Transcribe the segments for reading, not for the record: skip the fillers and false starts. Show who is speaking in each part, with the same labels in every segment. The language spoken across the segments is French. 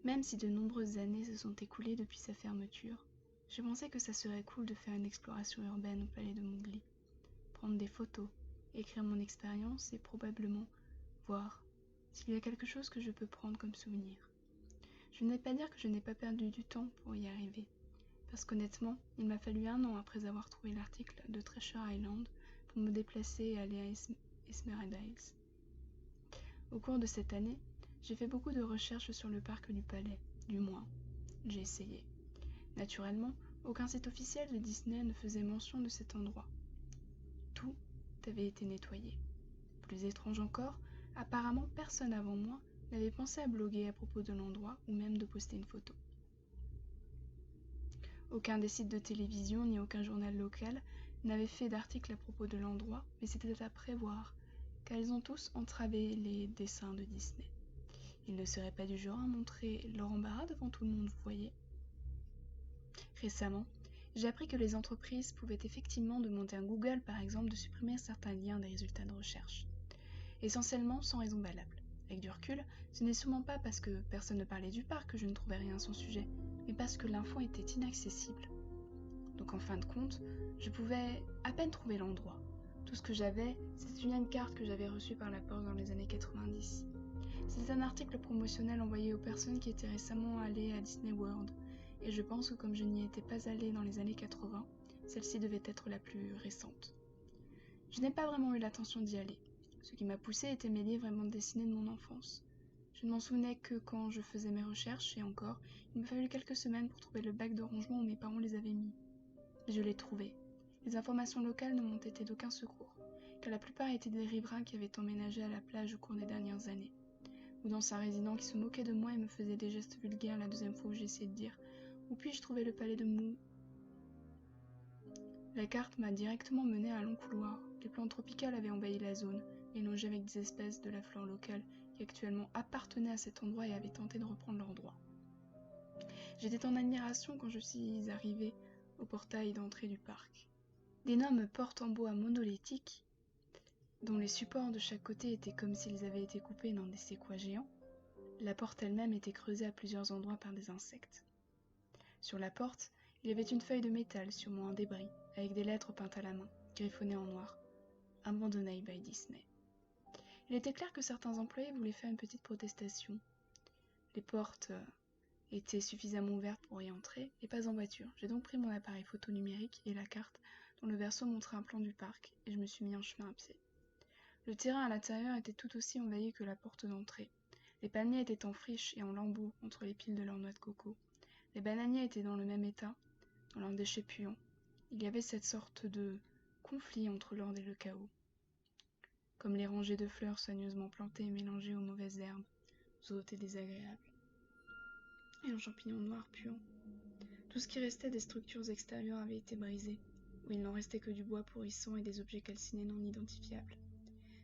Speaker 1: Même si de nombreuses années se sont écoulées depuis sa fermeture, je pensais que ça serait cool de faire une exploration urbaine au palais de Mowgli, prendre des photos, écrire mon expérience et probablement voir s'il y a quelque chose que je peux prendre comme souvenir. Je n'ai pas dire que je n'ai pas perdu du temps pour y arriver, parce qu'honnêtement, il m'a fallu 1 an après avoir trouvé l'article de Treasure Island pour me déplacer et aller à Emerald Isles. Au cours de cette année, j'ai fait beaucoup de recherches sur le parc du palais, du moins, j'ai essayé. Naturellement, aucun site officiel de Disney ne faisait mention de cet endroit. Tout avait été nettoyé. Plus étrange encore, apparemment personne avant moi n'avait pensé à bloguer à propos de l'endroit ou même de poster une photo. Aucun des sites de télévision ni aucun journal local n'avait fait d'article à propos de l'endroit, mais c'était à prévoir, car ils ont tous entravé les dessins de Disney. Ils ne seraient pas du genre à montrer leur embarras devant tout le monde, vous voyez. Récemment, j'ai appris que les entreprises pouvaient effectivement demander à Google, par exemple, de supprimer certains liens des résultats de recherche. Essentiellement sans raison valable. Avec du recul, ce n'est sûrement pas parce que personne ne parlait du parc que je ne trouvais rien à son sujet, mais parce que l'info était inaccessible. Donc en fin de compte, je pouvais à peine trouver l'endroit. Tout ce que j'avais, c'était une carte que j'avais reçue par la poste dans les années 90. C'était un article promotionnel envoyé aux personnes qui étaient récemment allées à Disney World, et je pense que comme je n'y étais pas allée dans les années 80, celle-ci devait être la plus récente. Je n'ai pas vraiment eu l'intention d'y aller. Ce qui m'a poussée était mes livres et bandes dessinées de mon enfance. Je ne m'en souvenais que quand je faisais mes recherches, et encore, il m'a fallu quelques semaines pour trouver le bac de rangement où mes parents les avaient mis. Je l'ai trouvé. Les informations locales ne m'ont été d'aucun secours, car la plupart étaient des riverains qui avaient emménagé à la plage au cours des dernières années, ou d'anciens résidents qui se moquaient de moi et me faisaient des gestes vulgaires la deuxième fois où j'ai essayé de dire « Où puis-je trouver le palais de Mou ?» La carte m'a directement menée à un long couloir. Les plantes tropicales avaient envahi la zone, mélangées avec des espèces de la flore locale qui actuellement appartenaient à cet endroit et avaient tenté de reprendre leur droit. J'étais en admiration quand je suis arrivée au portail d'entrée du parc. D'énormes portes en bois monolithiques, dont les supports de chaque côté étaient comme s'ils avaient été coupés dans des séquoias géants. La porte elle-même était creusée à plusieurs endroits par des insectes. Sur la porte, il y avait une feuille de métal, sûrement un débris, avec des lettres peintes à la main, griffonnées en noir. Abandoned by Disney. Il était clair que certains employés voulaient faire une petite protestation. Les portes étaient suffisamment ouvertes pour y entrer, et pas en voiture. J'ai donc pris mon appareil photo numérique et la carte, dont le verso montrait un plan du parc, et je me suis mis en chemin à pied. Le terrain à l'intérieur était tout aussi envahi que la porte d'entrée. Les palmiers étaient en friche et en lambeaux entre les piles de leurs noix de coco. Les bananiers étaient dans le même état, dans leurs déchets puants. Il y avait cette sorte de conflit entre l'ordre et le chaos. Comme les rangées de fleurs soigneusement plantées et mélangées aux mauvaises herbes, hautes et désagréables, et aux champignons noirs puants. Tout ce qui restait des structures extérieures avait été brisé, où il n'en restait que du bois pourrissant et des objets calcinés non identifiables.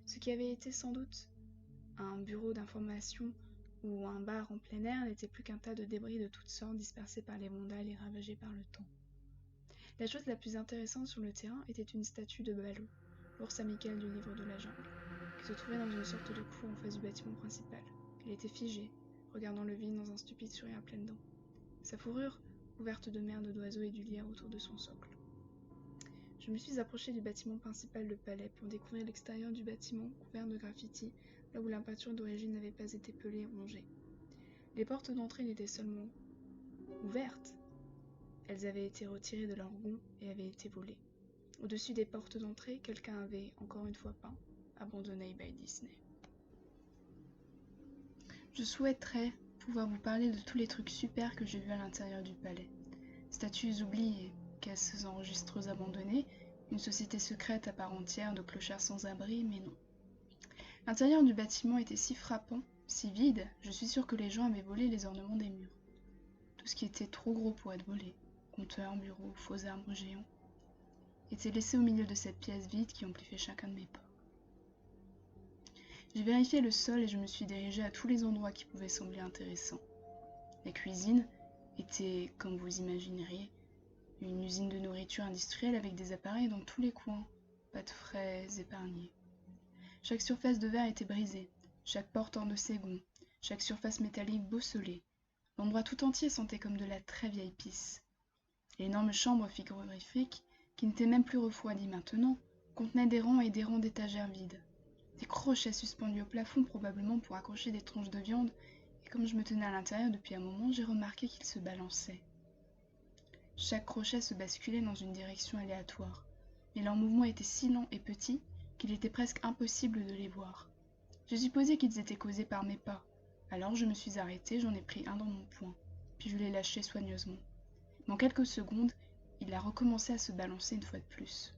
Speaker 1: Ce qui avait été sans doute un bureau d'information ou un bar en plein air n'était plus qu'un tas de débris de toutes sortes dispersés par les vandales et ravagés par le temps. La chose la plus intéressante sur le terrain était une statue de Baloo, l'ours amical du livre de la jungle, qui se trouvait dans une sorte de cour en face du bâtiment principal. Il était figé, regardant le vide dans un stupide sourire à pleines dents. Sa fourrure, couverte de merde d'oiseaux et du lierre autour de son socle. Je me suis approchée du bâtiment principal de palais pour découvrir l'extérieur du bâtiment couvert de graffitis, là où la peinture d'origine n'avait pas été pelée et rongée. Les portes d'entrée n'étaient seulement ouvertes, elles avaient été retirées de leur gonds et avaient été volées. Au-dessus des portes d'entrée, quelqu'un avait, encore une fois peint, Abandoned by Disney. Je souhaiterais pouvoir vous parler de tous les trucs super que j'ai vus à l'intérieur du palais. Statues oubliées, caisses enregistreuses abandonnées, une société secrète à part entière de clochards sans abri, mais non. L'intérieur du bâtiment était si frappant, si vide, je suis sûre que les gens avaient volé les ornements des murs. Tout ce qui était trop gros pour être volé, compteurs, bureaux, faux arbres géants, était laissé au milieu de cette pièce vide qui amplifiait chacun de mes pas. J'ai vérifié le sol et je me suis dirigée à tous les endroits qui pouvaient sembler intéressants. La cuisine était, comme vous imagineriez, une usine de nourriture industrielle avec des appareils dans tous les coins, pâtes fraises épargnées. Chaque surface de verre était brisée, chaque porte hors de ses gonds, chaque surface métallique bosselée. L'endroit tout entier sentait comme de la très vieille pisse. L'énorme chambre frigorifique, qui n'était même plus refroidie maintenant, contenait des rangs et des rangs d'étagères vides. Des crochets suspendus au plafond, probablement pour accrocher des tranches de viande, et comme je me tenais à l'intérieur depuis un moment, j'ai remarqué qu'ils se balançaient. Chaque crochet se basculait dans une direction aléatoire, mais leurs mouvements étaient si lents et petits qu'il était presque impossible de les voir. J'ai supposé qu'ils étaient causés par mes pas, alors je me suis arrêtée, j'en ai pris un dans mon poing, puis je l'ai lâché soigneusement. Mais en quelques secondes, il a recommencé à se balancer une fois de plus.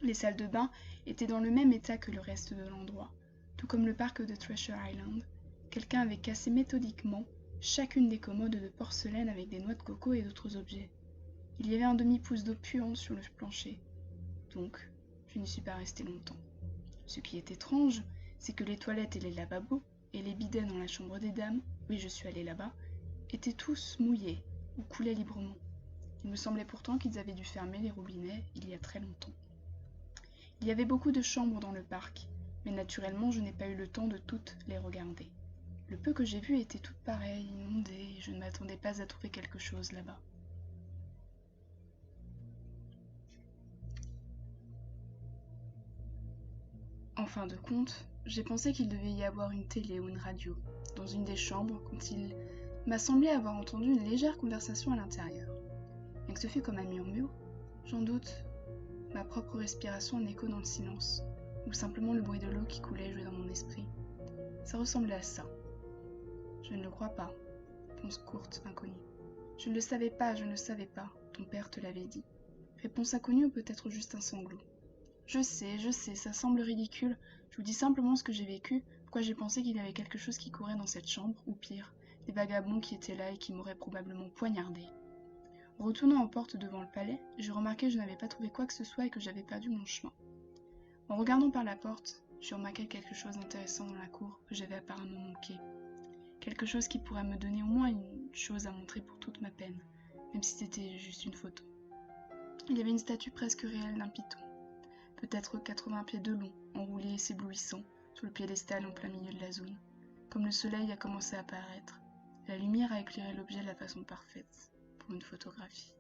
Speaker 1: Les salles de bain étaient dans le même état que le reste de l'endroit, tout comme le parc de Treasure Island. Quelqu'un avait cassé méthodiquement chacune des commodes de porcelaine avec des noix de coco et d'autres objets. Il y avait un demi-pouce d'eau puante sur le plancher, donc je n'y suis pas restée longtemps. Ce qui est étrange, c'est que les toilettes et les lavabos, et les bidets dans la chambre des dames, oui je suis allée là-bas, étaient tous mouillés ou coulaient librement. Il me semblait pourtant qu'ils avaient dû fermer les robinets il y a très longtemps. Il y avait beaucoup de chambres dans le parc, mais naturellement je n'ai pas eu le temps de toutes les regarder. Le peu que j'ai vu était toutes pareilles, inondées, et je ne m'attendais pas à trouver quelque chose là-bas. En fin de compte, j'ai pensé qu'il devait y avoir une télé ou une radio dans une des chambres quand il m'a semblé avoir entendu une légère conversation à l'intérieur. Bien que ce fût comme un murmure, j'en doute, ma propre respiration en écho dans le silence, ou simplement le bruit de l'eau qui coulait jouait dans mon esprit. Ça ressemblait à ça. Je ne le crois pas. Réponse courte, inconnue. Je ne le savais pas, je ne le savais pas. Ton père te l'avait dit. Réponse inconnue ou peut-être juste un sanglot. Je sais, ça semble ridicule. Je vous dis simplement ce que j'ai vécu, pourquoi j'ai pensé qu'il y avait quelque chose qui courait dans cette chambre, ou pire, des vagabonds qui étaient là et qui m'auraient probablement poignardé. En retournant aux portes devant le palais, j'ai remarqué que je n'avais pas trouvé quoi que ce soit et que j'avais perdu mon chemin. En regardant par la porte, j'ai remarqué quelque chose d'intéressant dans la cour que j'avais apparemment manqué. Quelque chose qui pourrait me donner au moins une chose à montrer pour toute ma peine, même si c'était juste une photo. Il y avait une statue presque réelle d'un python, peut-être 80 pieds de long, enroulé et s'éblouissant, sur le piédestal en plein milieu de la zone. Comme le soleil a commencé à apparaître, la lumière a éclairé l'objet de la façon parfaite pour une photographie.